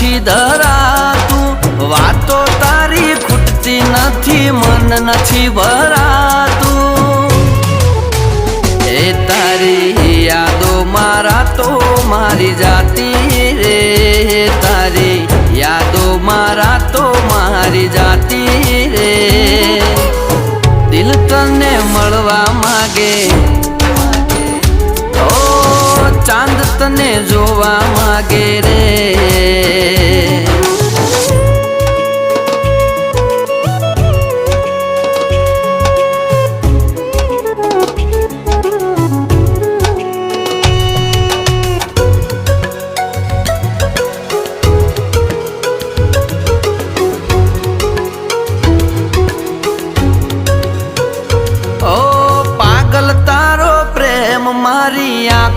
નથી ધરાતું, વાતો તારી ખૂટતી નથી, મન નથી ભરાતું. એ તારી યાદો મારા તો મારી જાતી રે, તારી યાદો મારા તો મારી જાતી રે. દિલ તને મળવા માગે, ઓ ચાંદ તને જોવા માગે રે.